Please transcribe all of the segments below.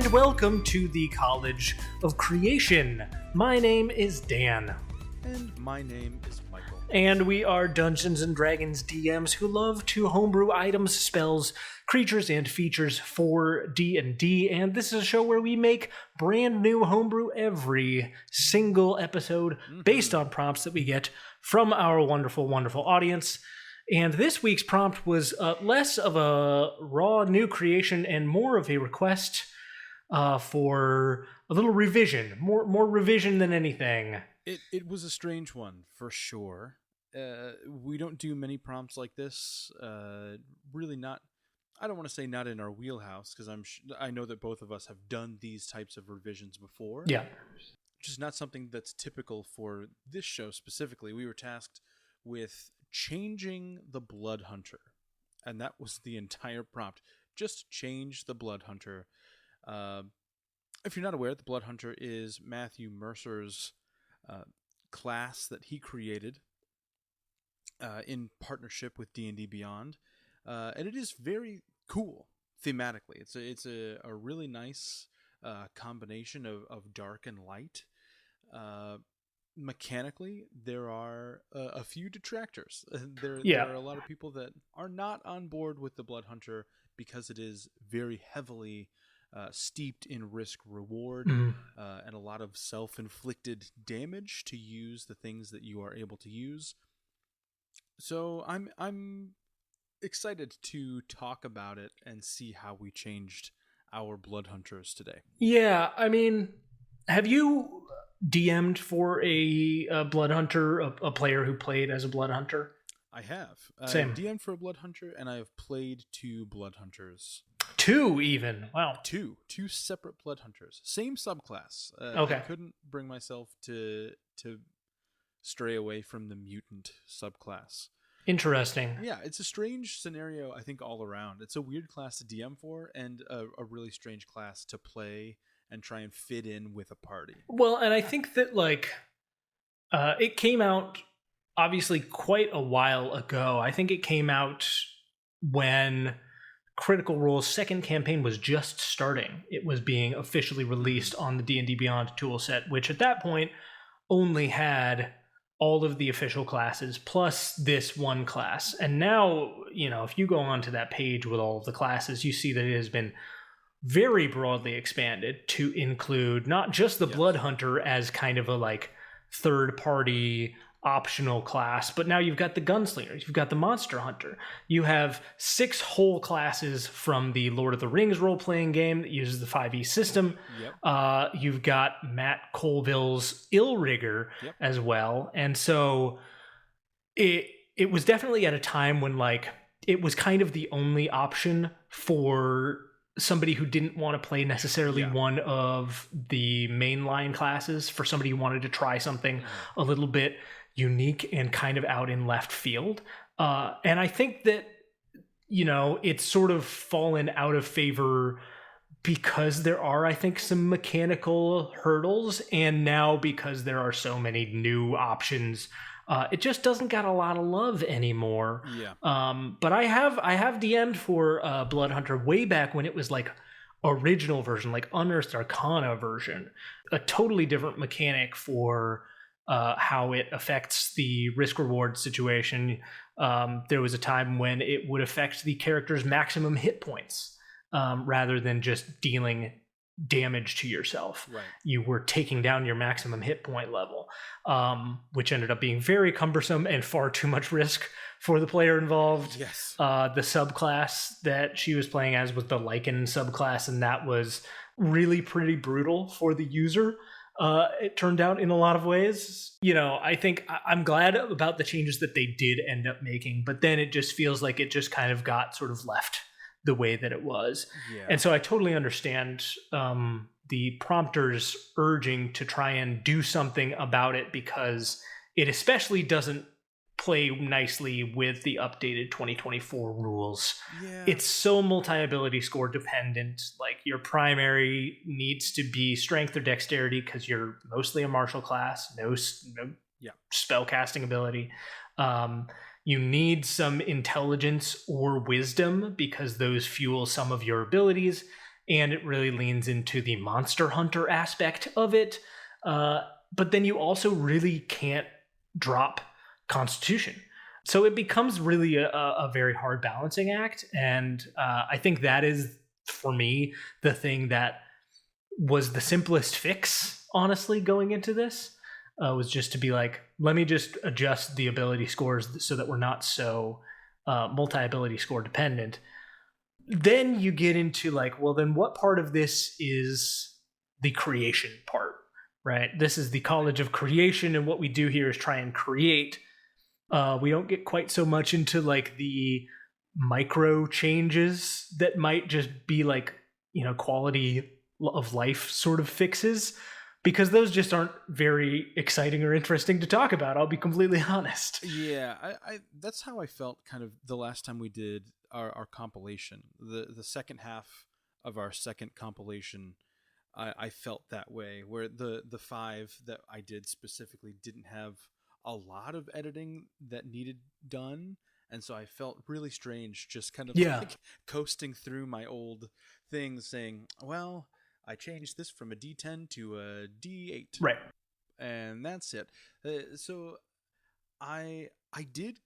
and welcome to the College of Creation. My name is Dan. And my name is Michael. And we are Dungeons & Dragons DMs who love to homebrew items, spells, creatures, and features for D&D. And this is a show where we make brand new homebrew every single episode based on prompts that we get from our wonderful, wonderful audience. And this week's prompt was less of a raw new creation and more of a request for a little revision, more revision than anything. It was a strange one, for sure. We don't do many prompts like this. Really not, I don't want to say not in our wheelhouse, because I know that both of us have done these types of revisions before. Yeah. Just not something that's typical for this show specifically. We were tasked with changing the Blood Hunter, and that was the entire prompt. Just change the Blood Hunter. If you're not aware, the Blood Hunter is Matthew Mercer's class that he created in partnership with D&D Beyond, and it is very cool thematically. It's a really nice combination of dark and light. Mechanically, there are a few detractors. There are a lot of people that are not on board with the Blood Hunter because it is very heavily steeped in risk reward and a lot of self-inflicted damage to use the things that you are able to use. So I'm excited to talk about it and see how we changed our Blood Hunters today. Yeah, I mean, have you DM'd for a Blood Hunter, a player who played as a Blood Hunter? I have. Same. I've DM'd for a Blood Hunter, and I have played 2 Blood Hunters. 2 even. Wow. 2 separate Blood Hunters. Same subclass. Okay. I couldn't bring myself to stray away from the mutant subclass. Interesting. Yeah, it's a strange scenario, I think, all around. It's a weird class to DM for, and a really strange class to play and try and fit in with a party. Well, and I think that, it came out, obviously, quite a while ago. I think it came out when Critical Role's second campaign was just starting. It was being officially released on the D&D Beyond toolset, which at that point only had all of the official classes plus this one class. And now, if you go onto that page with all of the classes, you see that it has been very broadly expanded to include not just the Blood Hunter as kind of a third-party optional class, but now you've got the Gunslingers, you've got the Monster Hunter, you have 6 whole classes from the Lord of the Rings role-playing game that uses the 5e system. You've got Matt Colville's Illrigger as well, and so it was definitely at a time when it was kind of the only option for somebody who didn't want to play necessarily one of the mainline classes, for somebody who wanted to try something a little bit unique and kind of out in left field. And I think that, it's sort of fallen out of favor because there are, I think, some mechanical hurdles. And now because there are so many new options, it just doesn't got a lot of love anymore. But I have DM'd for Blood Hunter way back when it was original version, Unearthed Arcana version, a totally different mechanic for how it affects the risk reward situation. There was a time when it would affect the character's maximum hit points rather than just dealing damage to yourself. You were taking down your maximum hit point level, which ended up being very cumbersome and far too much risk for the player involved. The subclass that she was playing as was the Lycan subclass, and that was really pretty brutal for the user. It turned out in a lot of ways. I think I'm glad about the changes that they did end up making, but then it just feels like it just kind of got sort of left the way that it was. And so I totally understand the prompters urging to try and do something about it, because it especially doesn't play nicely with the updated 2024 rules. It's so multi-ability score dependent. Your primary needs to be strength or dexterity because you're mostly a martial class, no spell casting ability. You need some intelligence or wisdom because those fuel some of your abilities. and it really leans into the monster hunter aspect of it. But then you also really can't drop Constitution. So it becomes really a very hard balancing act. And I think that is, for me, the thing that was the simplest fix, honestly, going into this. Was just to be like, let me just adjust the ability scores so that we're not so multi-ability score dependent. Then you get into like, well, then what part of this is the creation part, right? This is the College of Creation, and what we do here is try and create. We don't get quite so much into like the micro changes that might just be like, quality of life sort of fixes, because those just aren't very exciting or interesting to talk about. I'll be completely honest. Yeah, I that's how I felt kind of the last time we did our compilation. The second half of our second compilation, I felt that way, where the 5 that I did specifically didn't have a lot of editing that needed done. And so I felt really strange just kind of like coasting through my old things saying, well, I changed this from a D10 to a D8. Right. And that's it. So I did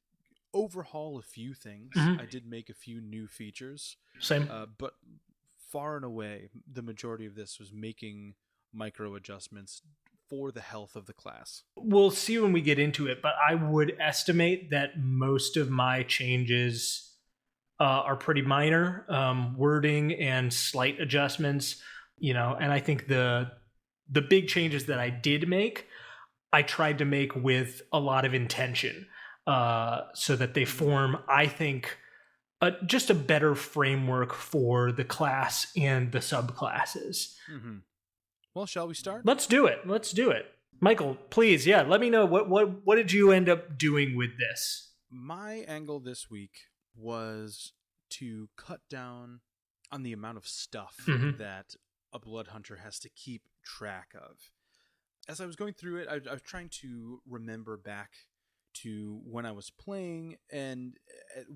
overhaul a few things. Mm-hmm. I did make a few new features. Same. But far and away, the majority of this was making micro adjustments for the health of the class. We'll see when we get into it, but I would estimate that most of my changes are pretty minor, wording and slight adjustments. And I think the big changes that I did make, I tried to make with a lot of intention, so that they form, I think, just a better framework for the class and the subclasses. Mm-hmm. Well, shall we start? Let's do it. Michael, please, let me know what did you end up doing with this? My angle this week was to cut down on the amount of stuff that a blood hunter has to keep track of. As I was going through it, I was trying to remember back to when I was playing, and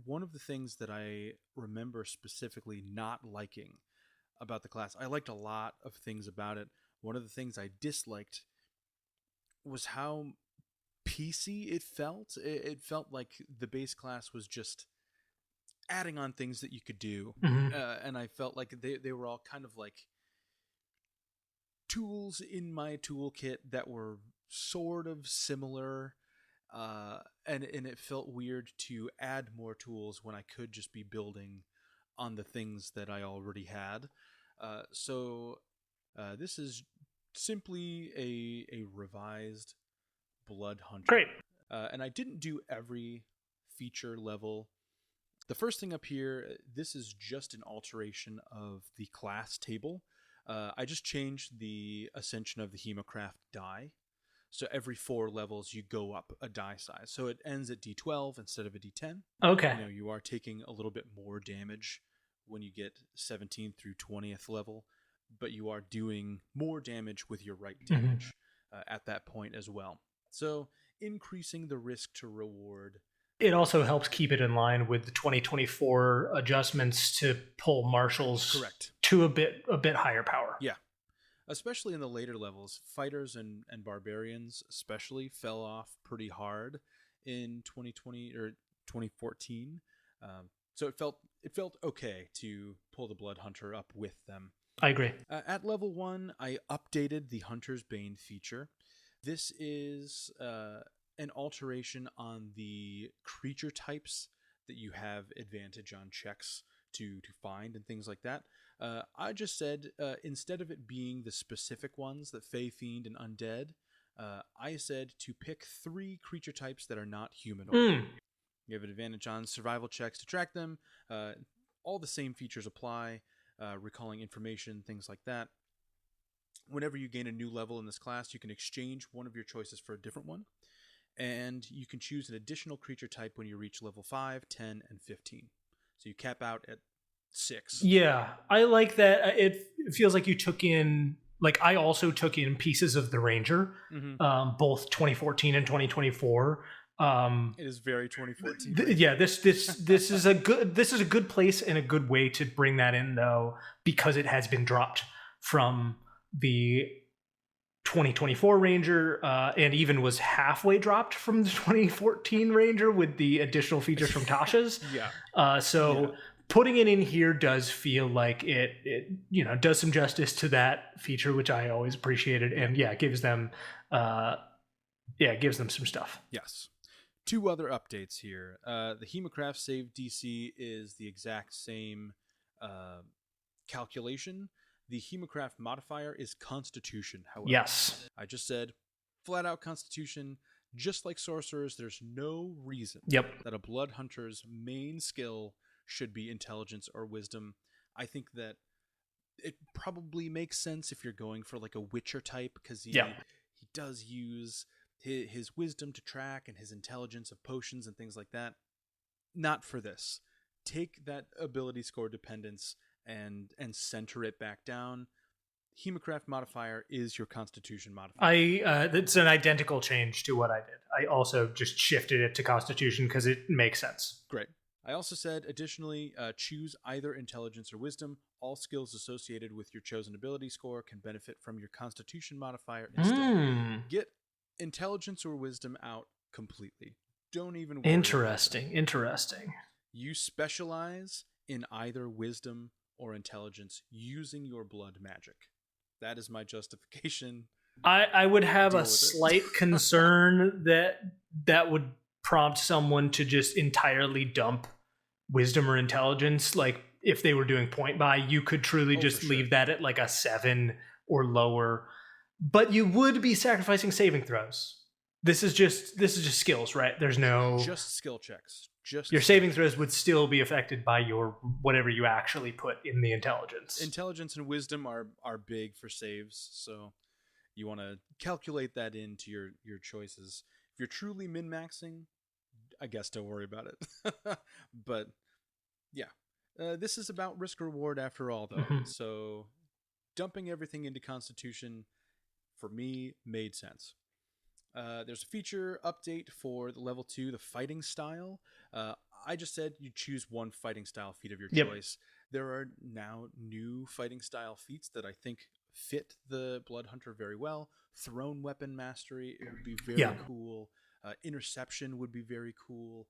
one of the things that I remember specifically not liking about the class, I liked a lot of things about it. One of the things I disliked was how PC it felt. It felt like the base class was just adding on things that you could do, and I felt like they were all kind of like tools in my toolkit that were sort of similar, and it felt weird to add more tools when I could just be building on the things that I already had. So this is simply a revised blood hunter. Great. And I didn't do every feature level. The first thing up here, this is just an alteration of the class table. I just changed the Ascension of the Hemocraft die. So every 4 levels, you go up a die size. So it ends at D12 instead of a D10. Okay. You are taking a little bit more damage when you get 17th through 20th level, but you are doing more damage with your right damage at that point as well. So increasing the risk to reward. It also helps keep it in line with the 2024 adjustments to pull marshals to a bit higher power. Yeah. Especially in the later levels, fighters and barbarians especially fell off pretty hard in 2020 or 2014. So it felt okay to pull the Blood Hunter up with them. I agree. At level 1, I updated the Hunter's Bane feature. This is an alteration on the creature types that you have advantage on checks to find and things like that. I just said, instead of it being the specific ones, that Fey, Fiend, and Undead, I said to pick 3 creature types that are not humanoid. You have an advantage on survival checks to track them. All the same features apply, recalling information, things like that. Whenever you gain a new level in this class, you can exchange one of your choices for a different one. And you can choose an additional creature type when you reach level 5, 10, and 15. So you cap out at 6. Yeah, I like that. It feels like you took in, like I also took in pieces of the Ranger, both 2014 and 2024. It is very 2014. Yeah, this is a good place and a good way to bring that in though, because it has been dropped from the 2024 Ranger, and even was halfway dropped from the 2014 Ranger with the additional features from Tasha's. Yeah. So putting it in here does feel like it does some justice to that feature, which I always appreciated, and it gives them some stuff. Yes. Two other updates here. The Hemocraft save DC is the exact same calculation. The Hemocraft modifier is Constitution, however. Yes. I just said flat out Constitution. Just like Sorcerers, there's no reason that a Blood Hunter's main skill should be Intelligence or Wisdom. I think that it probably makes sense if you're going for like a Witcher type, because he does use his Wisdom to track and his Intelligence of potions and things like that. Not for this. Take that ability score dependence and center it back down. Hemocraft modifier is your Constitution modifier. It's an identical change to what I did. I also just shifted it to Constitution because it makes sense. Great. I also said, additionally, choose either Intelligence or Wisdom. All skills associated with your chosen ability score can benefit from your Constitution modifier instead. Get Intelligence or Wisdom out completely. Don't even worry. Interesting. You specialize in either Wisdom or Intelligence using your blood magic. That is my justification. I would have a slight concern that would prompt someone to just entirely dump Wisdom or Intelligence. Like if they were doing point buy, you could truly just leave that at like a 7 or lower. But you would be sacrificing saving throws. This is just skills, right? There's no just skill checks. Your saving throws would still be affected by your whatever you actually put in the Intelligence. Intelligence and Wisdom are big for saves, so you want to calculate that into your choices. If you're truly min-maxing, I guess don't worry about it. But yeah, this is about risk reward after all, though. Mm-hmm. So dumping everything into Constitution for me made sense. There's a feature update for the level 2, the fighting style. I just said you choose one fighting style feat of your choice. There are now new fighting style feats that I think fit the Blood Hunter very well. Thrown weapon mastery, it would be very cool. Interception would be very cool.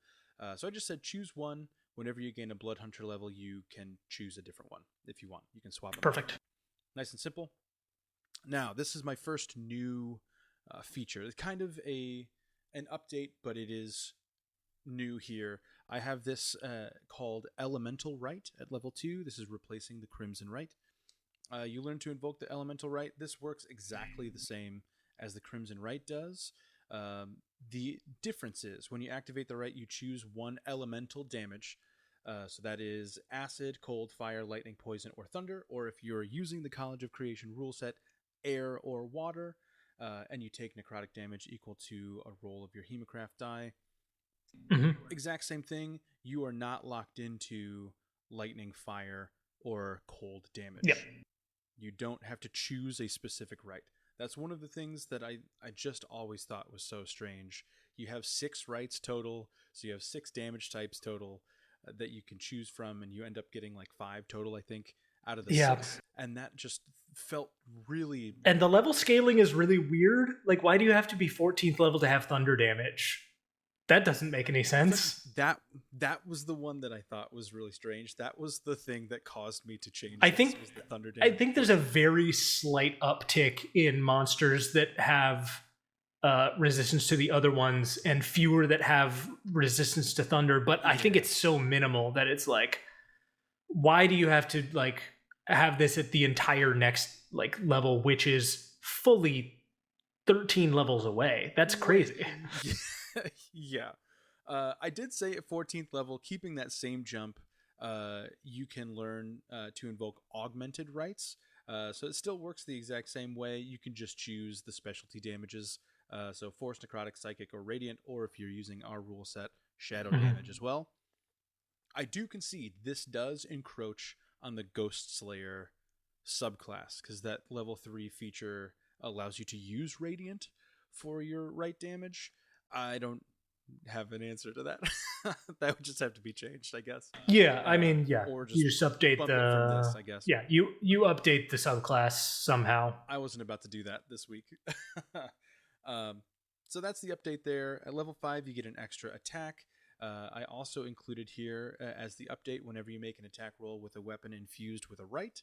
So I just said choose one. Whenever you gain a Blood Hunter level, you can choose a different one if you want. You can swap them. Perfect. Out. Nice and simple. Now, this is my first new feature. It's kind of an update, but it is new here. I have this called Elemental Rite at level 2. This is replacing the Crimson Rite. You learn to invoke the Elemental Rite. This works exactly the same as the Crimson Rite does. The difference is when you activate the Rite, you choose one elemental damage. So that is acid, cold, fire, lightning, poison, or thunder. Or if you're using the College of Creation rule set, air or water. And you take necrotic damage equal to a roll of your Hemocraft die. Mm-hmm. Exact same thing. You are not locked into lightning, fire, or cold damage. Yep. You don't have to choose a specific rite. That's one of the things that I just always thought was so strange. You have 6 rites total, so you have 6 damage types total that you can choose from, and you end up getting like 5 total, I think, out of the 6. And that just felt really... And the level scaling is really weird. Like, why do you have to be 14th level to have thunder damage? That doesn't make any sense. That was the one that I thought was really strange. That was the thing that caused me to change. I think was the thunder damage. I think there's a very slight uptick in monsters that have resistance to the other ones and fewer that have resistance to thunder, but I think it's so minimal that it's like, why do you have to like have this at the entire next like level, which is fully 13 levels away? That's crazy. Yeah. I did say at 14th level, keeping that same jump, you can learn to invoke augmented rites. So it still works the exact same way. You can just choose the specialty damages. So Force, Necrotic, Psychic, or Radiant, or if you're using our rule set, Shadow damage as well. I do concede this does encroach on the Ghost Slayer subclass, because that level 3 feature allows you to use Radiant for your right damage. I don't have an answer to that. That would just have to be changed, I guess. Yeah, I mean, yeah. Or just You just update bump it from this, I guess. Yeah, you update the subclass somehow. I wasn't about to do that this week. So that's the update there. At level 5, you get an extra attack. I also included here as the update, whenever you make an attack roll with a weapon infused with a right,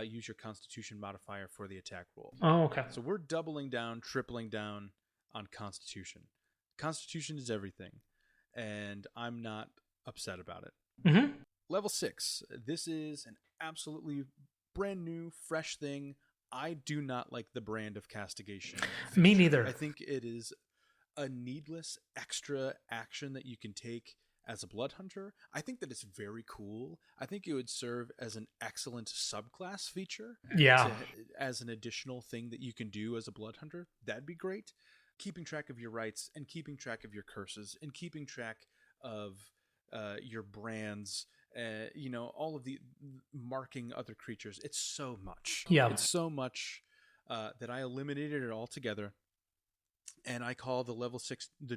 use your Constitution modifier for the attack roll. Oh, okay. So we're doubling down, tripling down on Constitution. Constitution is everything, and I'm not upset about it. Mm-hmm. Level 6. This is an absolutely brand new, fresh thing. I do not like the brand of castigation. Me neither. I think it is a needless extra action that you can take as a blood hunter. I think that it's very cool. I think it would serve as an excellent subclass feature. Yeah. As an additional thing that you can do as a blood hunter. That'd be great. Keeping track of your rights and keeping track of your curses and keeping track of your brands, all of the marking other creatures. It's so much. Yeah. It's so much that I eliminated it altogether. And I call the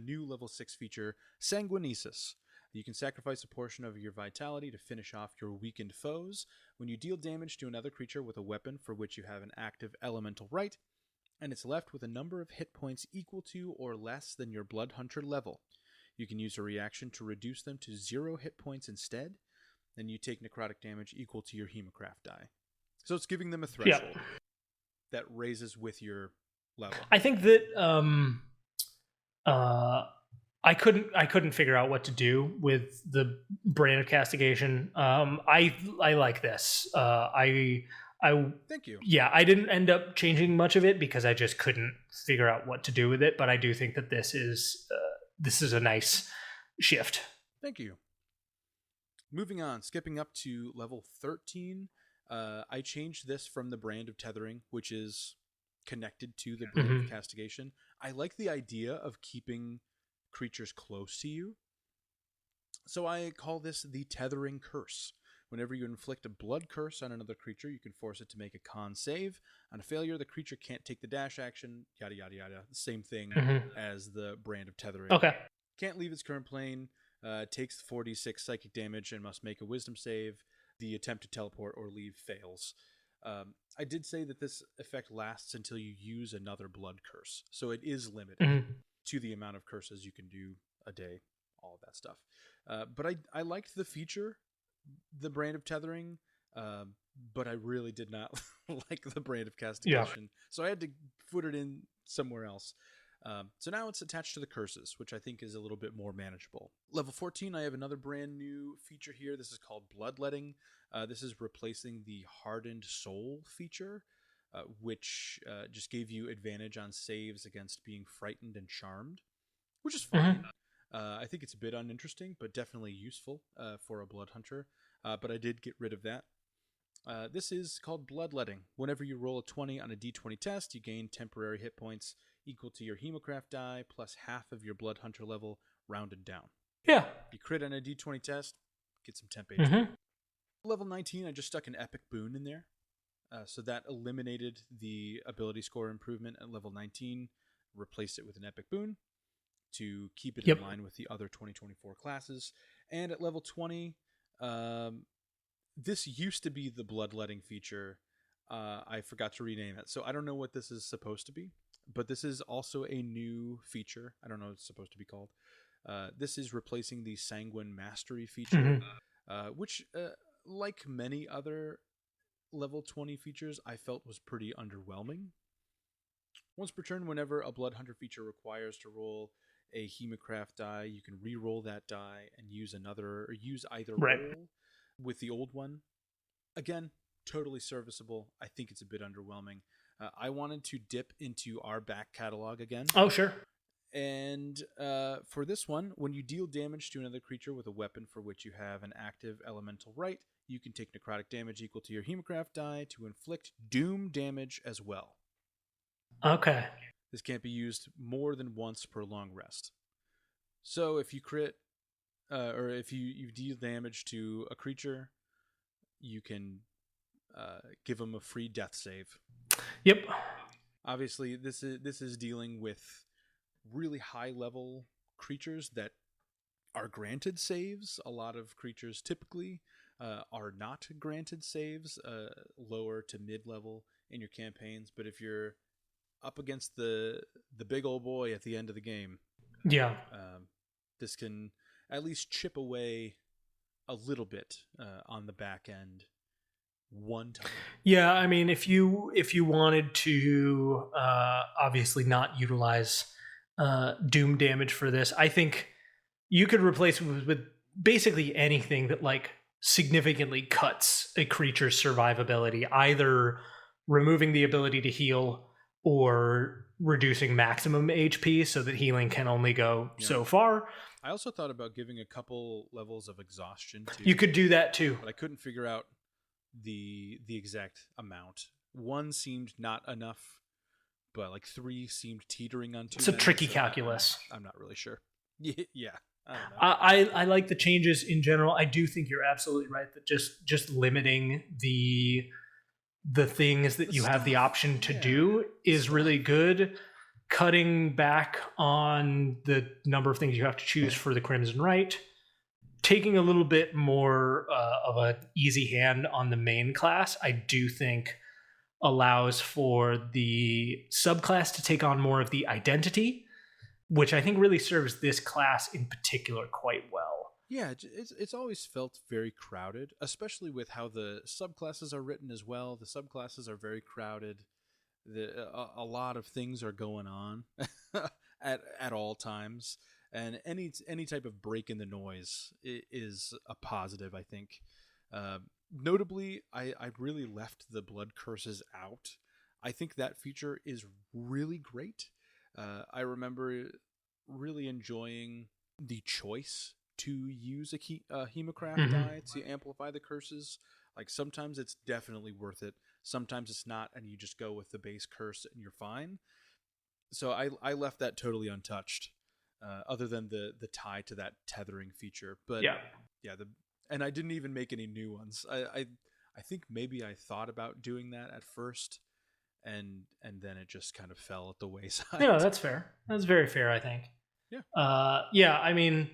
new level 6 feature Sanguinesis. You can sacrifice a portion of your vitality to finish off your weakened foes. When you deal damage to another creature with a weapon for which you have an active elemental right, and it's left with a number of hit points equal to or less than your Blood Hunter level, you can use a reaction to reduce them to 0 hit points instead, and you take necrotic damage equal to your Hemocraft die. So it's giving them a threshold that raises with your level. I think that I couldn't figure out what to do with the brand of castigation. I like this. I Thank you. Yeah, I didn't end up changing much of it because I just couldn't figure out what to do with it. But I do think that this is a nice shift. Thank you. Moving on, skipping up to level 13, I changed this from the brand of tethering, which is connected to the brand of castigation. I like the idea of keeping creatures close to you. So I call this the Tethering Curse. Whenever you inflict a blood curse on another creature, you can force it to make a con save. On a failure, the creature can't take the dash action, yada, yada, yada. The same thing as the brand of tethering. Okay. Can't leave its current plane, takes 4d6 psychic damage, and must make a wisdom save. The attempt to teleport or leave fails. I did say that this effect lasts until you use another blood curse. So it is limited to the amount of curses you can do a day, all of that stuff. But I liked the feature, the brand of tethering, but I really did not like the brand of castigation. Yeah. So I had to put it in somewhere else. So now it's attached to the curses, which I think is a little bit more manageable. Level 14, I have another brand new feature here. This is called Bloodletting. This is replacing the Hardened Soul feature, which just gave you advantage on saves against being frightened and charmed, which is fine. I think it's a bit uninteresting, but definitely useful for a blood hunter. But I did get rid of that. This is called Bloodletting. Whenever you roll a 20 on a d20 test, you gain temporary hit points equal to your Hemocraft die plus half of your Blood Hunter level rounded down. Yeah. You crit on a d20 test, get some temp HP. Level 19, I just stuck an epic boon in there. So that eliminated the ability score improvement at level 19, replaced it with an epic boon to keep it in line with the other 2024 classes. And at level 20, this used to be the Bloodletting feature. I forgot to rename it. So I don't know what this is supposed to be, but this is also a new feature. I don't know what it's supposed to be called. This is replacing the Sanguine Mastery feature, which, like many other level 20 features, I felt was pretty underwhelming. Once per turn, whenever a Blood Hunter feature requires to roll a Hemocraft die, you can re-roll that die and use either roll with the old one. Again, totally serviceable. I think it's a bit underwhelming. I wanted to dip into our back catalog again. Oh, sure. And for this one, when you deal damage to another creature with a weapon for which you have an active elemental right, you can take necrotic damage equal to your Hemocraft die to inflict doom damage as well. Okay. This can't be used more than once per long rest. So if you crit, or if you deal damage to a creature, you can give them a free death save. Yep. Obviously, this is dealing with really high level creatures that are granted saves. A lot of creatures typically are not granted saves, lower to mid-level in your campaigns. But if you're up against the big old boy at the end of the game, yeah, this can at least chip away a little bit on the back end one time. Yeah, I mean, if you wanted to obviously not utilize doom damage for this, I think you could replace it with basically anything that like significantly cuts a creature's survivability, either removing the ability to heal or reducing maximum HP so that healing can only go so far. I also thought about giving a couple levels of exhaustion too. You could do that too, but I couldn't figure out the exact amount. 1 seemed not enough, but like 3 seemed teetering on 2. It's a tricky calculus. I'm not really sure. Yeah. I don't know. I like the changes in general. I do think you're absolutely right that just limiting the things that you have the option to do is really good. Cutting back on the number of things you have to choose for the Crimson Rite, taking a little bit more of an easy hand on the main class, I do think allows for the subclass to take on more of the identity, which I think really serves this class in particular quite well. Yeah, it's always felt very crowded, especially with how the subclasses are written as well. The subclasses are very crowded. A lot of things are going on at all times, and any type of break in the noise is a positive, I think. Notably, I really left the blood curses out. I think that feature is really great. I remember really enjoying the choice to use a Hemocraft die to amplify the curses. Like sometimes it's definitely worth it. Sometimes it's not, and you just go with the base curse and you're fine. So I left that totally untouched, other than the tie to that tethering feature. But and I didn't even make any new ones. I think maybe I thought about doing that at first, and then it just kind of fell at the wayside. Yeah, that's fair. That's very fair, I think. Yeah. I mean,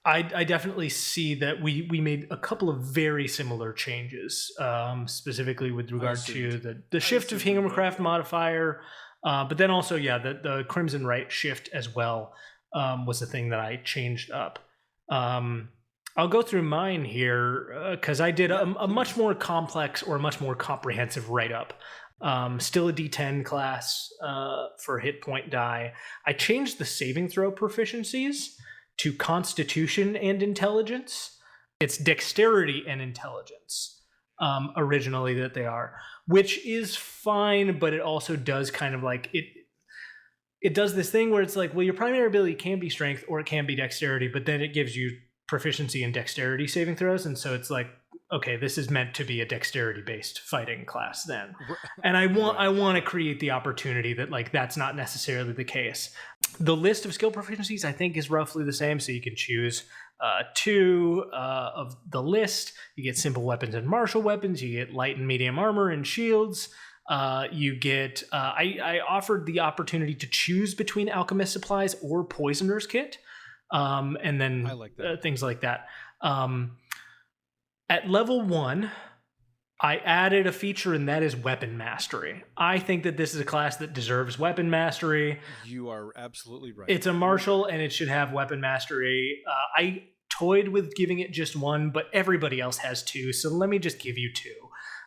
I definitely see that we made a couple of very similar changes, specifically with regard to the shift of Hemocraft modifier, but then also, the Crimson Rite shift as well was the thing that I changed up. I'll go through mine here because I did a much more complex or a much more comprehensive write-up. Still a D10 class for hit point die. I changed the saving throw proficiencies to Constitution and Intelligence. It's Dexterity and Intelligence originally that they are, which is fine, but it also does kind of like it does this thing where it's like, well, your primary ability can be Strength or it can be Dexterity, but then it gives you proficiency in Dexterity saving throws, and so it's like, okay, this is meant to be a dexterity-based fighting class then. And I want to create the opportunity that like that's not necessarily the case. The list of skill proficiencies I think is roughly the same, so you can choose 2 of the list. You get simple weapons and martial weapons. You get light and medium armor and shields. You get I offered the opportunity to choose between alchemist supplies or poisoner's kit, and then I like that. Things like that. At level 1, I added a feature, and that is weapon mastery. I think that this is a class that deserves weapon mastery. You are absolutely right. It's a martial, and it should have weapon mastery. I toyed with giving it just 1, but everybody else has 2, so let me just give you 2.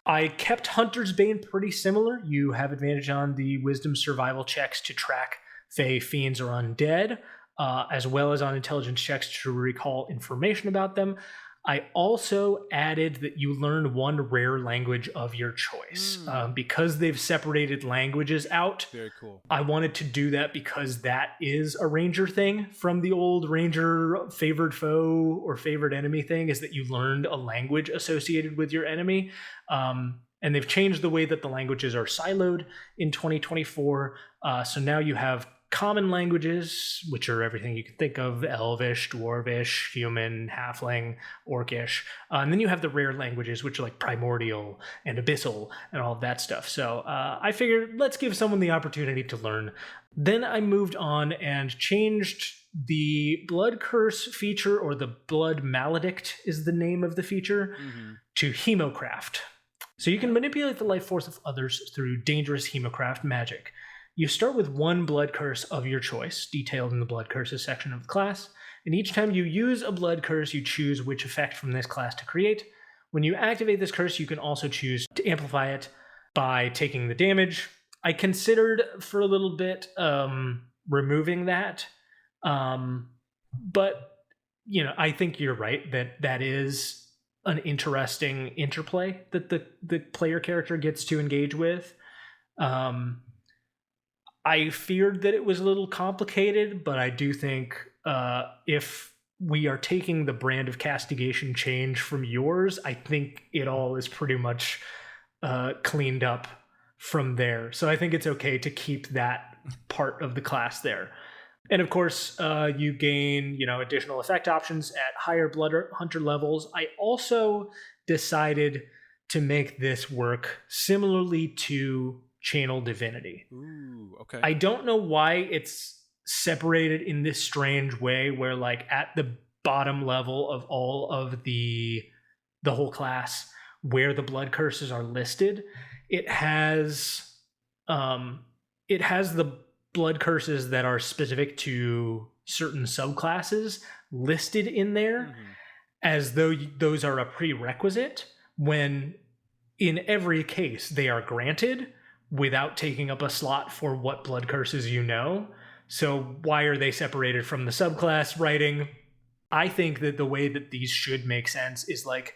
I kept Hunter's Bane pretty similar. You have advantage on the wisdom survival checks to track Fey, Fiends, or Undead, as well as on intelligence checks to recall information about them. I also added that you learn 1 rare language of your choice. Because they've separated languages out. Very cool. I wanted to do that because that is a ranger thing from the old ranger favored foe or favored enemy thing, is that you learned a language associated with your enemy. And they've changed the way that the languages are siloed in 2024. So now you have common languages, which are everything you can think of: Elvish, Dwarvish, Human, Halfling, Orcish. And then you have the rare languages, which are like Primordial and Abyssal and all of that stuff. So I figured let's give someone the opportunity to learn. Then I moved on and changed the Blood Curse feature, or the Blood Maledict is the name of the feature, to Hemocraft. So you can manipulate the life force of others through dangerous Hemocraft magic. You start with one blood curse of your choice, detailed in the blood curses section of the class, and each time you use a blood curse, you choose which effect from this class to create. When you activate this curse, you can also choose to amplify it by taking the damage. I considered for a little bit removing that, but I think you're right that is an interesting interplay that the player character gets to engage with. I feared that it was a little complicated, but I do think if we are taking the brand of castigation change from yours, I think it all is pretty much cleaned up from there. So I think it's okay to keep that part of the class there. And of course, you gain additional effect options at higher Blood Hunter levels. I also decided to make this work similarly to Channel Divinity. Ooh, okay. I don't know why it's separated in this strange way where like at the bottom level of all of the whole class where the blood curses are listed, it has the blood curses that are specific to certain subclasses listed in there as though those are a prerequisite, when in every case they are granted without taking up a slot for what blood curses you know. So why are they separated from the subclass writing? I think that the way that these should make sense is like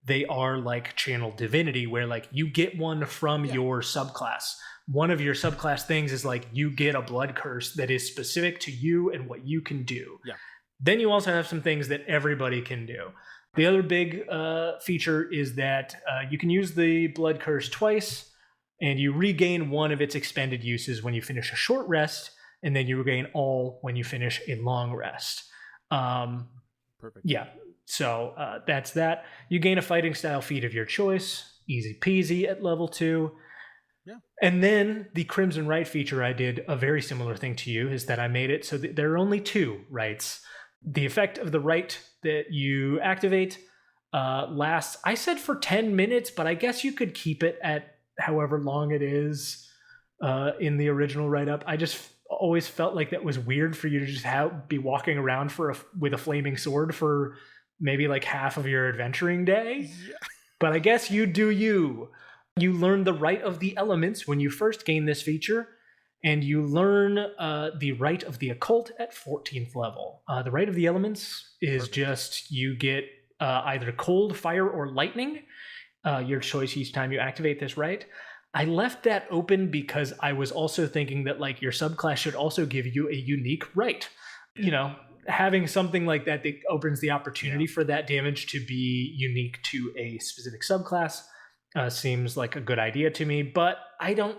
they are like Channel Divinity, where like you get one from your subclass. One of your subclass things is like you get a blood curse that is specific to you and what you can do. Yeah. Then you also have some things that everybody can do. The other big feature is that you can use the blood curse twice, and you regain one of its expended uses when you finish a short rest, and then you regain all when you finish a long rest. Perfect. Yeah, so that's that. You gain a fighting style feat of your choice, easy peasy at level 2. Yeah. And then the Crimson Rite feature, I did a very similar thing to you, is that I made it so that there are only 2 rites. The effect of the rite that you activate lasts, I said for 10 minutes, but I guess you could keep it at however long it is in the original write-up. I just always felt like that was weird for you to just be walking around with a flaming sword for maybe like half of your adventuring day. Yeah. But I guess you do you. You learn the Rite of the Elements when you first gain this feature, and you learn the Rite of the Occult at 14th level. The Rite of the Elements is just you get either cold, fire, or lightning, your choice each time you activate this rite. I left that open because I was also thinking that like your subclass should also give you a unique rite. Having something like that opens the opportunity for that damage to be unique to a specific subclass seems like a good idea to me, but I don't,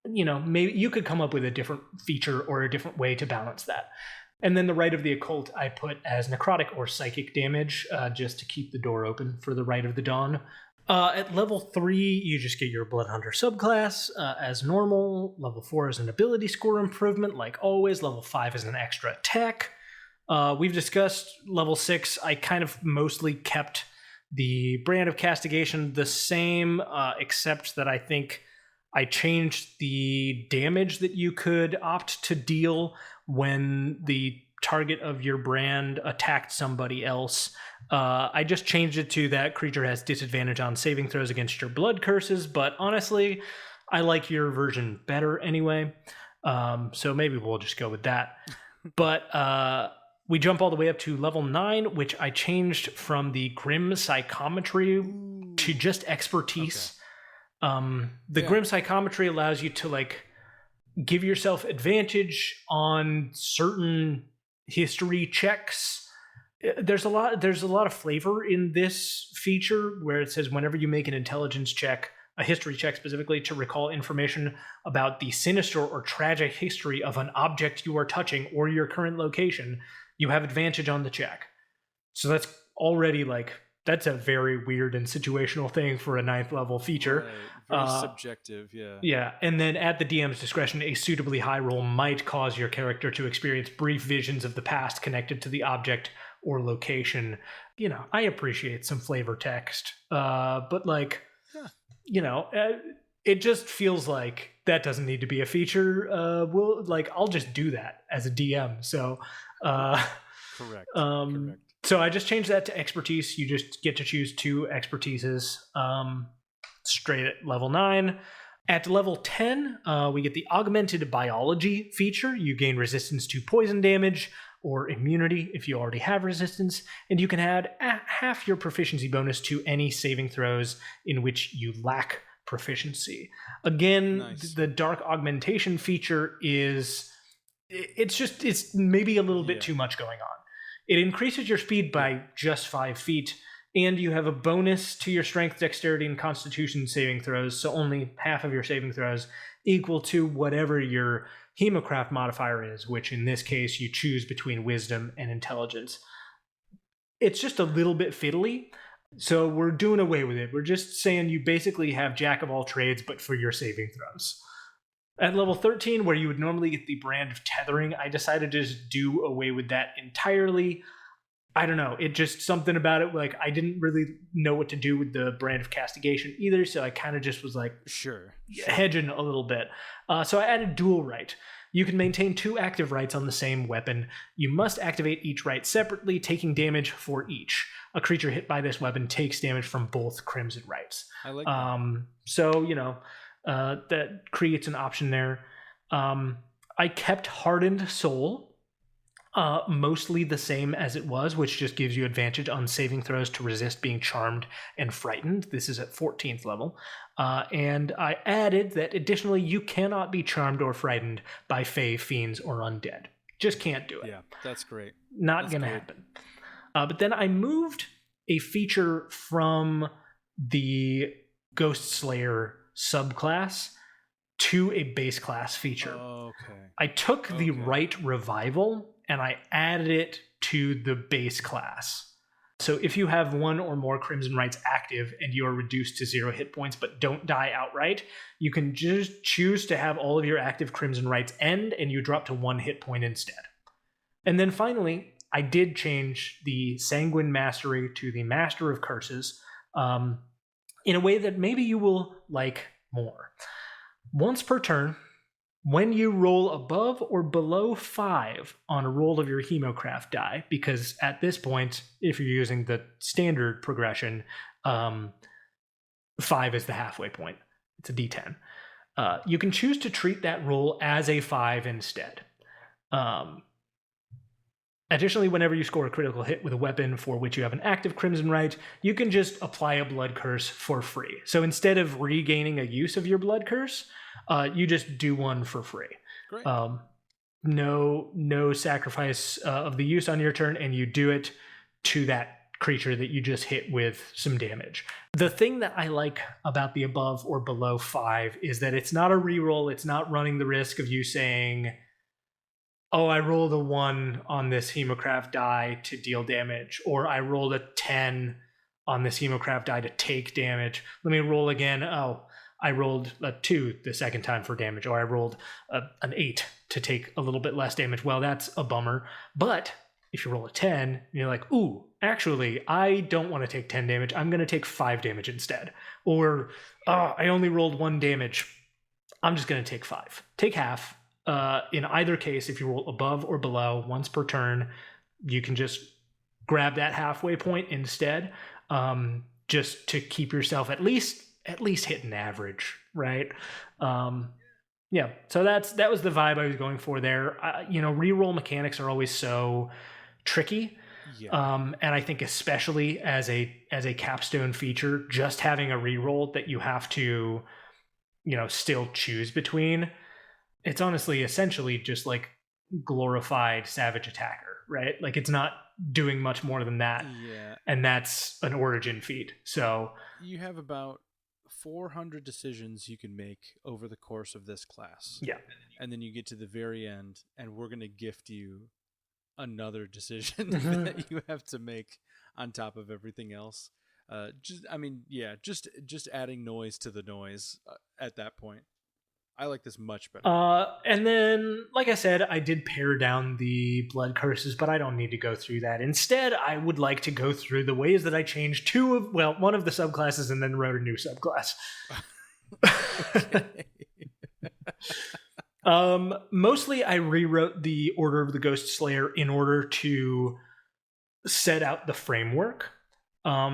maybe you could come up with a different feature or a different way to balance that. And then the Rite of the Occult I put as necrotic or psychic damage, just to keep the door open for the Rite of the Dawn. At level 3, you just get your Blood Hunter subclass as normal. Level 4 is an ability score improvement, like always. Level 5 is an extra attack. We've discussed level 6. I kind of mostly kept the brand of castigation the same, except that I think I changed the damage that you could opt to deal when the target of your brand attacked somebody else. I just changed it to that creature has disadvantage on saving throws against your blood curses, but honestly, I like your version better anyway. So maybe we'll just go with that. But we jump all the way up to level 9, which I changed from the Grim Psychometry to just expertise. Okay. Grim Psychometry allows you to like give yourself advantage on certain history checks. There's a lot of flavor in this feature where it says whenever you make an intelligence check a history check specifically to recall information about the sinister or tragic history of an object you are touching or your current location, you have advantage on the check. So that's already like, that's a very weird and situational thing for a 9th level feature. Right. Very subjective, yeah. Yeah, and then at the DM's discretion, a suitably high roll might cause your character to experience brief visions of the past connected to the object or location. You know, I appreciate some flavor text, but like, it just feels like that doesn't need to be a feature. I'll just do that as a DM. So, correct. Correct. So I just changed that to expertise. You just get to choose 2 expertises, straight at level 9. At level 10, we get the augmented biology feature. You gain resistance to poison damage or immunity if you already have resistance, and you can add half your proficiency bonus to any saving throws in which you lack proficiency. Again, nice. The dark augmentation feature it's maybe a little bit too much going on. It increases your speed by just 5 feet, and you have a bonus to your strength, dexterity, and constitution saving throws, so only half of your saving throws equal to whatever your Hemocraft modifier is, which in this case you choose between wisdom and intelligence. It's just a little bit fiddly, so we're doing away with it. We're just saying you basically have jack of all trades, but for your saving throws. At level 13, where you would normally get the brand of tethering, I decided to just do away with that entirely. I don't know, it just something about it, like I didn't really know what to do with the brand of castigation either, so I kind of just was like, sure. hedging a little bit. So I added dual right. You can maintain 2 active rights on the same weapon. You must activate each right separately, taking damage for each. A creature hit by this weapon takes damage from both crimson rights. I like that. So, that creates an option there. I kept Hardened Soul mostly the same as it was, which just gives you advantage on saving throws to resist being charmed and frightened. This is at 14th level. And I added that additionally, you cannot be charmed or frightened by fae, fiends, or undead. Just can't do it. Yeah, that's great. Not going to happen. But then I moved a feature from the Ghost Slayer subclass to a base class feature. Okay. I took the right revival and I added it to the base class. So if you have 1 or more Crimson Rights active and you are reduced to 0 hit points but don't die outright, you can just choose to have all of your active Crimson Rights end and you drop to 1 hit point instead. And then finally, I did change the Sanguine Mastery to the Master of Curses in a way that maybe you will like more. Once per turn, when you roll above or below 5 on a roll of your Hemocraft die, because at this point, if you're using the standard progression, 5 is the halfway point. It's a D10. You can choose to treat that roll as a 5 instead. Additionally, whenever you score a critical hit with a weapon for which you have an active Crimson Right, you can just apply a Blood Curse for free. So instead of regaining a use of your Blood Curse, you just do one for free. Great. No sacrifice of the use on your turn, and you do it to that creature that you just hit with some damage. The thing that I like about the above or below 5 is that it's not a reroll. It's not running the risk of you saying, oh, I rolled a 1 on this Hemocraft die to deal damage, or I rolled a 10 on this Hemocraft die to take damage. Let me roll again. Oh, I rolled a 2 the second time for damage, or I rolled an 8 to take a little bit less damage. Well, that's a bummer. But if you roll a 10, and you're like, ooh, actually, I don't want to take 10 damage. I'm going to take 5 damage instead. Or, I only rolled 1 damage. I'm just going to take 5. Take half. In either case, if you roll above or below once per turn, you can just grab that halfway point instead, just to keep yourself at least hitting average, right? Yeah, so that was the vibe I was going for there. Reroll mechanics are always so tricky. Yeah. And I think especially as a capstone feature, just having a reroll that you have to, still choose between. It's honestly essentially just like glorified Savage Attacker, right? Like it's not doing much more than that. Yeah. And that's an origin feat. So you have about 400 decisions you can make over the course of this class. Yeah. And then you get to the very end, and we're going to gift you another decision Mhm. that you have to make on top of everything else. Just adding noise to the noise at that point. I like this much better. And then, like I said, I did pare down the blood curses, but I don't need to go through that. Instead, I would like to go through the ways that I changed one of the subclasses and then wrote a new subclass. Mostly I rewrote the Order of the Ghost Slayer in order to set out the framework.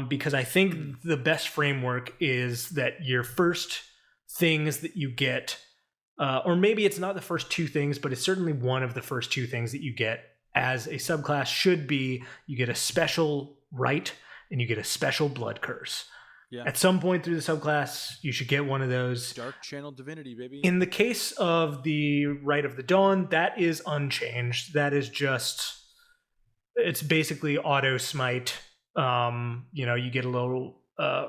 Because I think the best framework is that your first things that you get, or maybe it's not the first two things, but it's certainly one of the first two things that you get as a subclass should be you get a special rite and you get a special blood curse. Yeah. At some point through the subclass, you should get one of those. Dark Channel Divinity, baby. In the case of the Rite of the Dawn, that is unchanged. That is it's basically auto smite. You get a little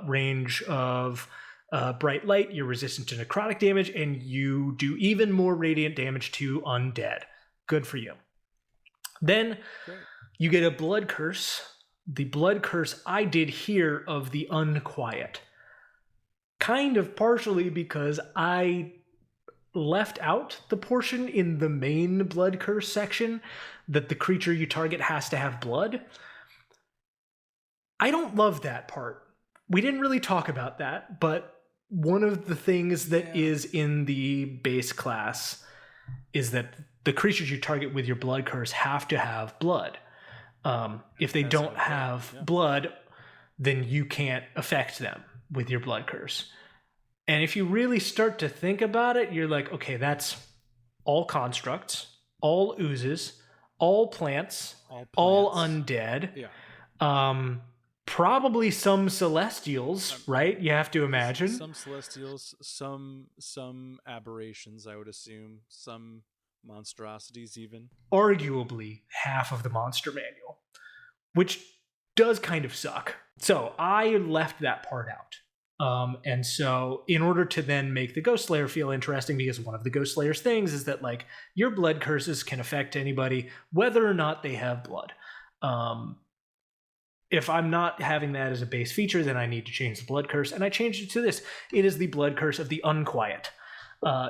range of bright light, you're resistant to necrotic damage, and you do even more radiant damage to undead. Good for you. Then you get a blood curse. The blood curse I did here of the Unquiet. Kind of partially because I left out the portion in the main blood curse section that the creature you target has to have blood. I don't love that part. We didn't really talk about that, but one of the things that is in the base class is that the creatures you target with your blood curse have to have blood. If they don't have blood, then you can't affect them with your blood curse. And if you really start to think about it, you're like, okay, that's all constructs, all oozes, all plants, all undead. Yeah. Probably some celestials, right? You have to imagine. Some celestials, some aberrations, I would assume. Some monstrosities even. Arguably half of the monster manual, which does kind of suck. So I left that part out. And so in order to then make the Ghost Slayer feel interesting, because one of the Ghost Slayer's things is that like your blood curses can affect anybody, whether or not they have blood. If I'm not having that as a base feature, then I need to change the blood curse, and I changed it to this. It is the blood curse of the Unquiet.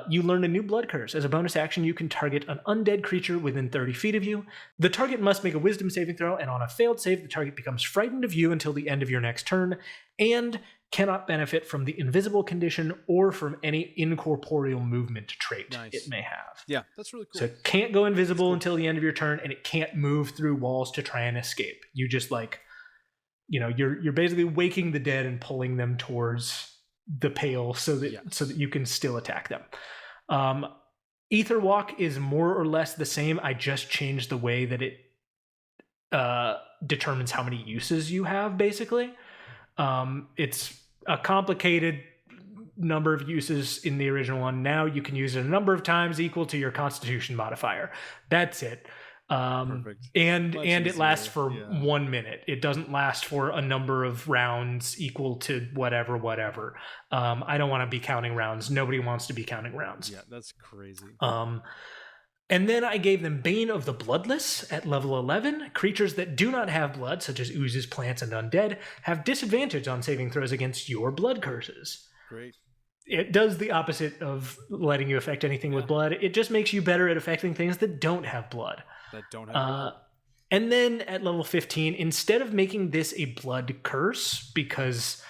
You learn a new blood curse. As a bonus action, you can target an undead creature within 30 feet of you. The target must make a wisdom saving throw, and on a failed save, the target becomes frightened of you until the end of your next turn, and cannot benefit from the invisible condition or from any incorporeal movement trait it may have. Yeah, that's really cool. So it can't go invisible until the end of your turn, and it can't move through walls to try and escape. You just you're basically waking the dead and pulling them towards the pale so that you can still attack them. Ether Walk is more or less the same. I just changed the way that it determines how many uses you have, basically. It's a complicated number of uses in the original one. Now you can use it a number of times equal to your Constitution modifier. That's it. Perfect. And it lasts for 1 minute. It doesn't last for a number of rounds equal to whatever. I don't want to be counting rounds. Nobody wants to be counting rounds. Yeah, that's crazy. And then I gave them Bane of the Bloodless at level 11. Creatures that do not have blood, such as oozes, plants, and undead, have disadvantage on saving throws against your blood curses. Great. It does the opposite of letting you affect anything with blood. It just makes you better at affecting things that don't have blood. That don't have blood. And then at level 15, instead of making this a blood curse, because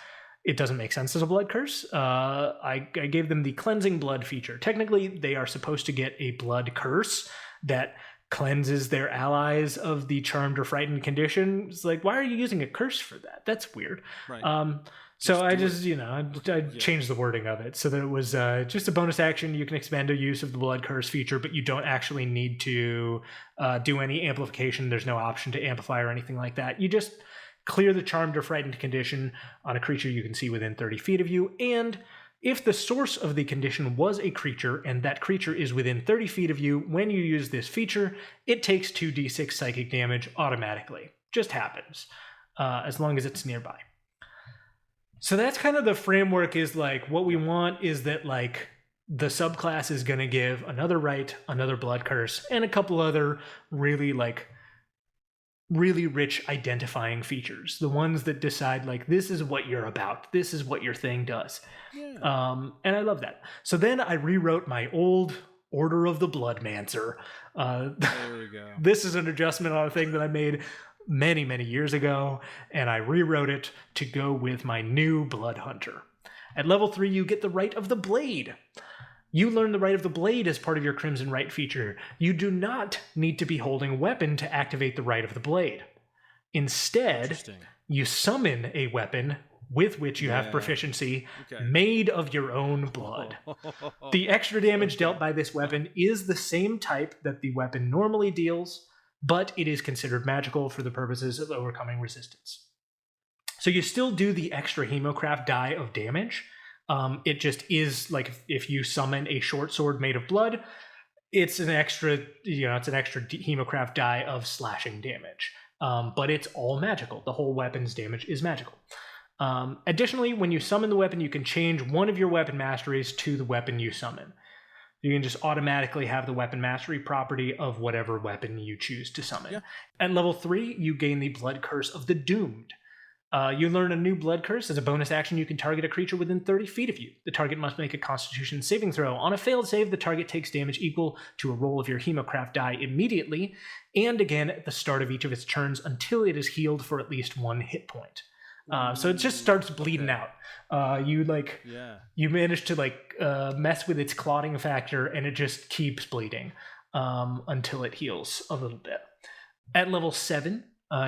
it doesn't make sense as a blood curse, I gave them the Cleansing Blood feature. Technically, they are supposed to get a blood curse that cleanses their allies of the charmed or frightened condition. It's like, why are you using a curse for that? That's weird. Right. So I just, I changed the wording of it so that it was just a bonus action. You can expand a use of the blood curse feature, but you don't actually need to do any amplification. There's no option to amplify or anything like that. You just clear the charmed or frightened condition on a creature you can see within 30 feet of you. And if the source of the condition was a creature and that creature is within 30 feet of you, when you use this feature, it takes 2d6 psychic damage automatically. Just happens, as long as it's nearby. So that's kind of the framework. Is like what we want is that like the subclass is going to give another right, another blood curse, and a couple other really rich identifying features. The ones that decide like this is what you're about, this is what your thing does. Yeah. And I love that. So then I rewrote my old Order of the Bloodmancer. There we go. This is an adjustment on a thing that I made many years ago, and I rewrote it to go with my new Blood Hunter. At level 3, you get the Right of the Blade. You learn the Right of the Blade as part of your Crimson Right feature. You do not need to be holding a weapon to activate the Right of the Blade. Instead, you summon a weapon with which you have proficiency, made of your own blood. The extra damage dealt by this weapon is the same type that the weapon normally deals, but it is considered magical for the purposes of overcoming resistance. So you still do the extra Hemocraft die of damage. It just is like if you summon a short sword made of blood, it's an extra Hemocraft die of slashing damage. But it's all magical. The whole weapon's damage is magical. Additionally, when you summon the weapon, you can change one of your weapon masteries to the weapon you summon. You can just automatically have the weapon mastery property of whatever weapon you choose to summon. Yeah. At level 3, you gain the Blood Curse of the Doomed. You learn a new Blood Curse. As a bonus action, you can target a creature within 30 feet of you. The target must make a Constitution saving throw. On a failed save, the target takes damage equal to a roll of your Hemocraft die immediately, and again at the start of each of its turns until it is healed for at least 1 hit point. So it just starts bleeding out. You manage to mess with its clotting factor, and it just keeps bleeding until it heals a little bit. At level 7,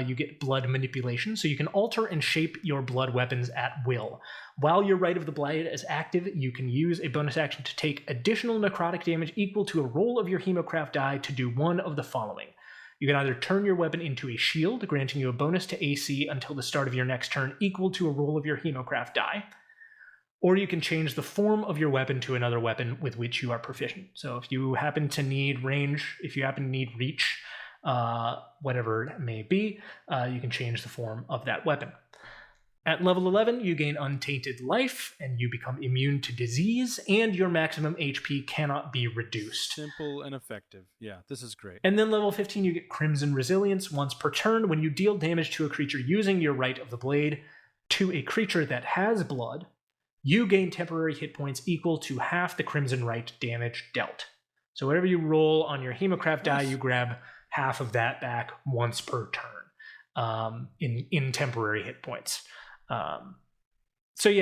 you get Blood Manipulation, so you can alter and shape your blood weapons at will. While your Right of the Blade is active, you can use a bonus action to take additional necrotic damage equal to a roll of your Hemocraft die to do one of the following. You can either turn your weapon into a shield, granting you a bonus to AC until the start of your next turn equal to a roll of your Hemocraft die, or you can change the form of your weapon to another weapon with which you are proficient. So if you happen to need range, if you happen to need reach, whatever it may be, you can change the form of that weapon. At level 11, you gain Untainted Life, and you become immune to disease, and your maximum HP cannot be reduced. Simple and effective. Yeah, this is great. And then level 15, you get Crimson Resilience. Once per turn, when you deal damage to a creature using your Right of the Blade to a creature that has blood, you gain temporary hit points equal to half the Crimson Right damage dealt. So whatever you roll on your Hemocraft die, you grab half of that back once per turn in temporary hit points. Just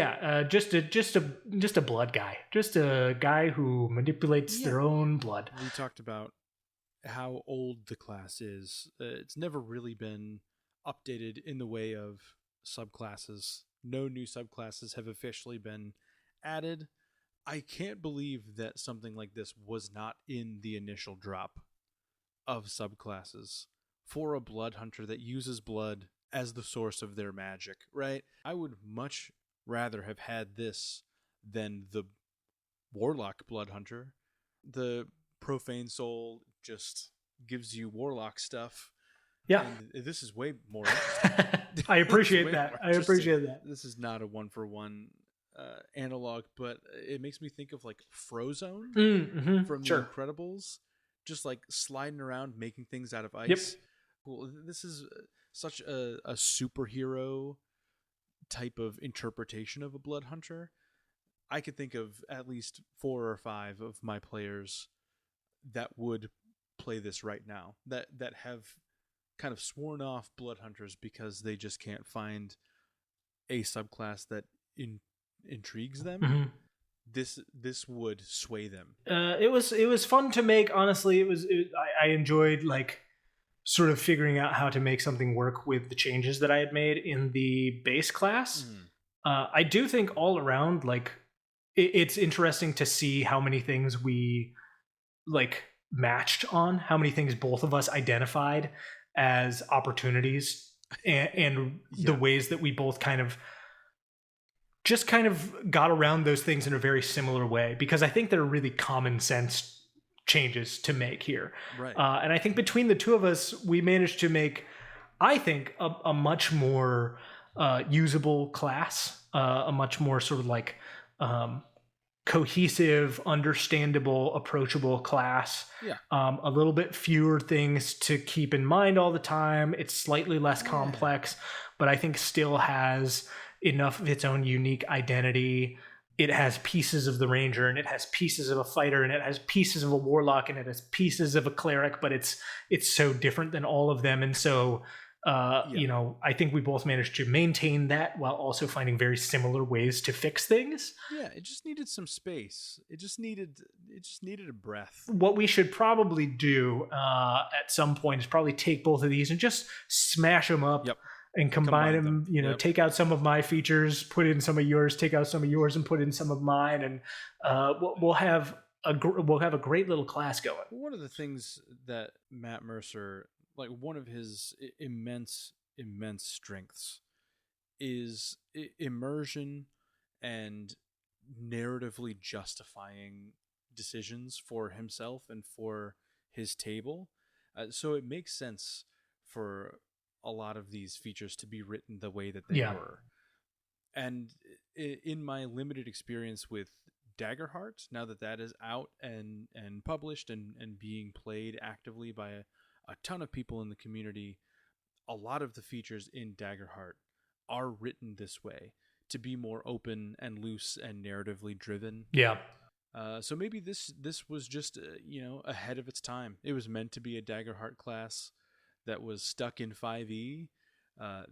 a blood guy, just a guy who manipulates their own blood. We talked about how old the class is. It's never really been updated in the way of subclasses. No new subclasses have officially been added. I can't believe that something like this was not in the initial drop of subclasses for a blood hunter that uses blood as the source of their magic, right? I would much rather have had this than the Warlock Blood Hunter. The Profane Soul just gives you Warlock stuff. Yeah. And this is way more interesting. I appreciate that. This is not a one-for-one analog, but it makes me think of like Frozone from The Incredibles, just like sliding around, making things out of ice. Yep. Well, this is such a superhero type of interpretation of a blood hunter. I could think of at least 4 or 5 of my players that would play this right now, that have kind of sworn off blood hunters because they just can't find a subclass that intrigues them. Mm-hmm. This would sway them. It was fun to make. Honestly, I enjoyed like sort of figuring out how to make something work with the changes that I had made in the base class. I do think all around, like, it's interesting to see how many things we like matched on, how many things both of us identified as opportunities, and the ways that we both kind of got around those things in a very similar way, because I think they're really common sense changes to make here. Right. And I think between the two of us, we managed to make, I think, a much more usable class, a much more sort of like cohesive, understandable, approachable class. Yeah. A little bit fewer things to keep in mind all the time. It's slightly less complex, but I think still has enough of its own unique identity. It has pieces of the ranger, and it has pieces of a fighter, and it has pieces of a warlock, and it has pieces of a cleric, but it's so different than all of them. And so you know, I think we both managed to maintain that while also finding very similar ways to fix things. Yeah, it just needed some space. It just needed a breath. What we should probably do at some point is probably take both of these and just smash them up. Yep. And combine them, you know, Yep. take out some of my features, put in some of yours, take out some of yours, and put in some of mine, and we'll have a great little class going. One of the things that Matt Mercer, like one of his immense strengths, is immersion and narratively justifying decisions for himself and for his table. So it makes sense for a lot of these features to be written the way that they were. And in my limited experience with Daggerheart, now that is out and published and being played actively by a ton of people in the community, a lot of the features in Daggerheart are written this way to be more open and loose and narratively driven. Yeah. So maybe this was just ahead of its time. It was meant to be a Daggerheart class that was stuck in 5e.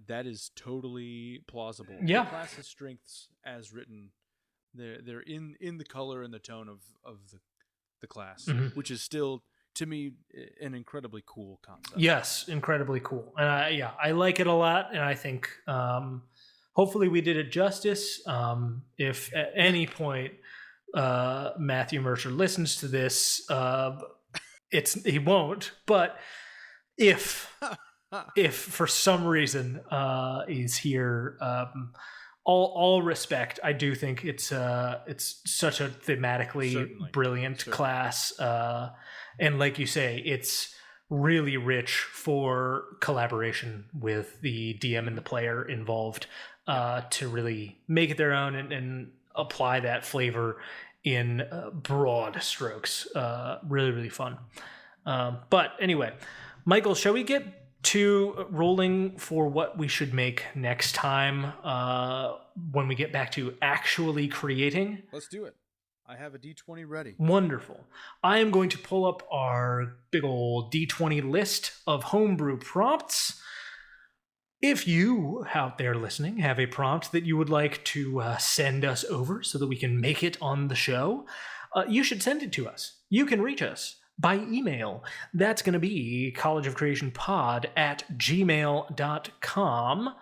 That is totally plausible. Yeah. The class's strengths as written, they're in the color and the tone of the class, which is still, to me, an incredibly cool concept. Yes, incredibly cool. And I like it a lot, and I think hopefully we did it justice. If at any point Matthew Mercer listens to this, he won't, but if for some reason he's here, all respect, I do think it's such a thematically brilliant class, and like you say, it's really rich for collaboration with the DM and the player involved, to really make it their own and apply that flavor in broad strokes. Really, really fun. But anyway, Michael, shall we get to rolling for what we should make next time when we get back to actually creating? Let's do it. I have a D20 ready. Wonderful. I am going to pull up our big old D20 list of homebrew prompts. If you out there listening have a prompt that you would like to send us over so that we can make it on the show, you should send it to us. You can reach us by email. That's going to be collegeofcreationpod@gmail.com.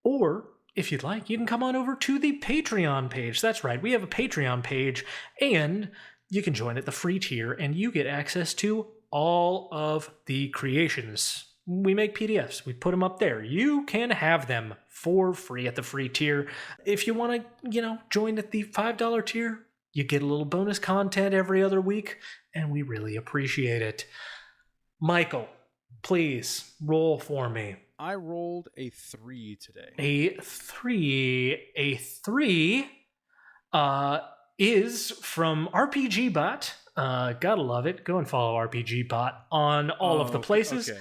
Or, if you'd like, you can come on over to the Patreon page. That's right, we have a Patreon page, and you can join at the free tier, and you get access to all of the creations. We make PDFs. We put them up there. You can have them for free at the free tier. If you want to, join at the $5 tier, you get a little bonus content every other week, and we really appreciate it. Michael, please roll for me. I rolled a 3 today. A 3 is from RPG Bot. Gotta love it. Go and follow RPG Bot on all of the places. Okay.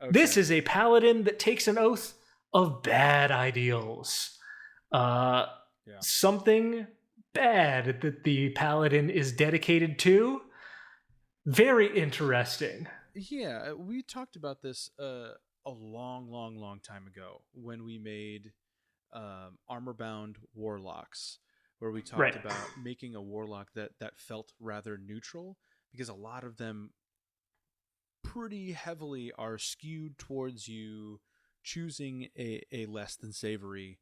This is a paladin that takes an oath of bad ideals. Something bad that the paladin is dedicated to. Very interesting. Yeah, we talked about this a long time ago when we made armor-bound warlocks, where we talked about making a warlock that felt rather neutral, because a lot of them pretty heavily are skewed towards you choosing a less than savory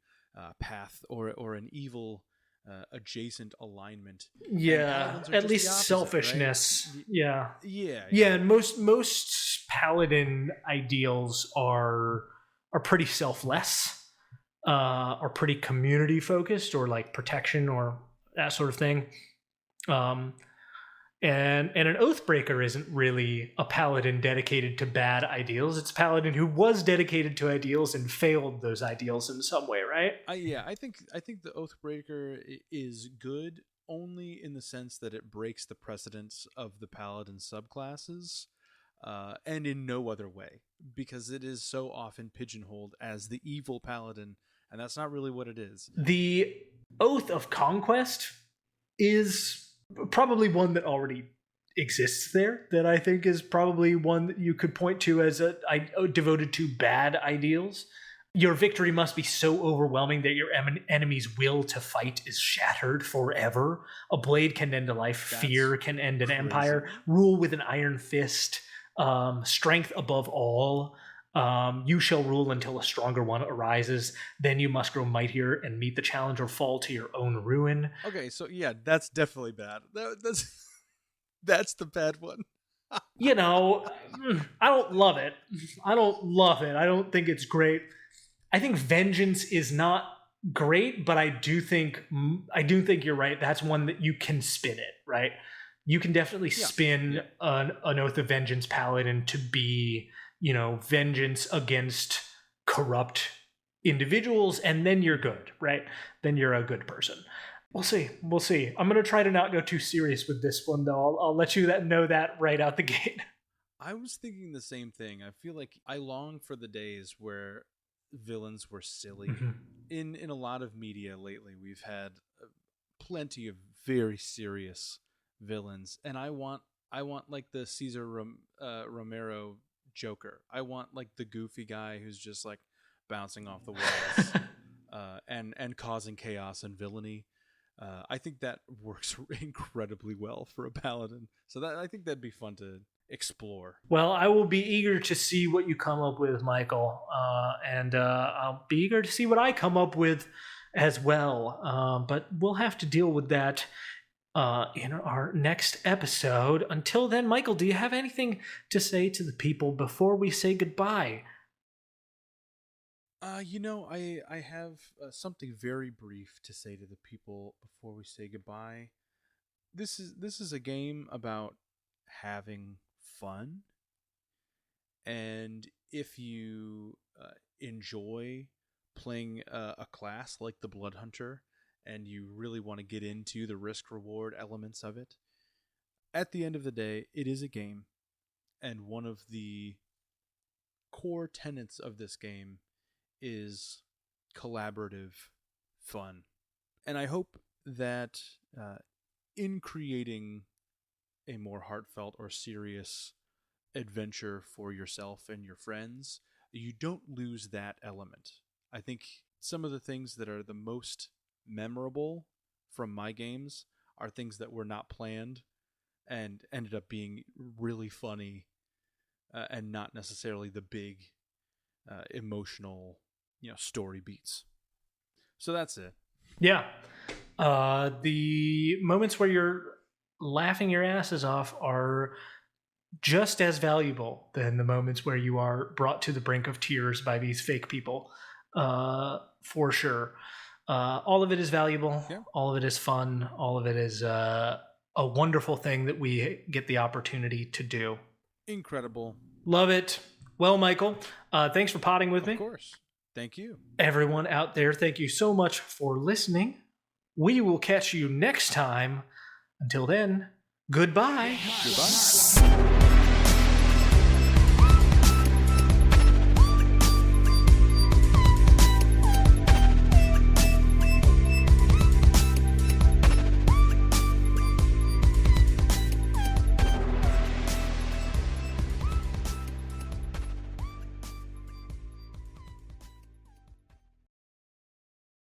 path or an evil adjacent alignment. Yeah, at least opposite, selfishness. Right? Yeah. And most paladin ideals are pretty selfless, are pretty community focused, or like protection or that sort of thing. And an Oathbreaker isn't really a paladin dedicated to bad ideals. It's a paladin who was dedicated to ideals and failed those ideals in some way, right? I think the Oathbreaker is good only in the sense that it breaks the precedence of the paladin subclasses, and in no other way, because it is so often pigeonholed as the evil paladin, and that's not really what it is. The Oath of Conquest is probably one that already exists there, that I think is probably one that you could point to as devoted to bad ideals. Your victory must be so overwhelming that your enemy's will to fight is shattered forever. A blade can end a life. That's fear can end an crazy. empire. Rule with an iron fist. Strength above all. You shall rule until a stronger one arises. Then you must grow mightier and meet the challenge or fall to your own ruin. Okay, so yeah, that's definitely bad. That's the bad one. You know, I don't love it. I don't think it's great. I think Vengeance is not great, but I do think you're right. That's one that you can spin it, right? You can definitely spin an Oath of Vengeance paladin to be, vengeance against corrupt individuals, and then you're good, right? Then you're a good person. We'll see. I'm going to try to not go too serious with this one, though. I'll let you know that right out the gate. I was thinking the same thing. I feel like I long for the days where villains were silly. Mm-hmm. In a lot of media lately, we've had plenty of very serious villains, and I want like the Cesar Romero Joker. I want like the goofy guy who's just like bouncing off the walls and causing chaos and villainy. I think that works incredibly well for a paladin. So I think that'd be fun to explore. Well, I will be eager to see what you come up with, Michael, and I'll be eager to see what I come up with as well. But we'll have to deal with that in our next episode. Until then, Michael, do you have anything to say to the people before we say goodbye? I have something very brief to say to the people before we say goodbye. This is a game about having fun, and if you enjoy playing a class like the Blood Hunter, and you really want to get into the risk reward elements of it, at the end of the day, it is a game, and one of the core tenets of this game is collaborative fun. And I hope that in creating a more heartfelt or serious adventure for yourself and your friends, you don't lose that element. I think some of the things that are the most memorable from my games are things that were not planned and ended up being really funny and not necessarily the big emotional story beats. So that's it. Yeah. The moments where you're laughing your asses off are just as valuable than the moments where you are brought to the brink of tears by these fake people, for sure. All of it is valuable. Yeah. All of it is fun. All of it is a wonderful thing that we get the opportunity to do. Incredible. Love it. Well, Michael, thanks for potting with me. Of course. Thank you. Everyone out there, thank you so much for listening. We will catch you next time. Until then, goodbye. Goodbye.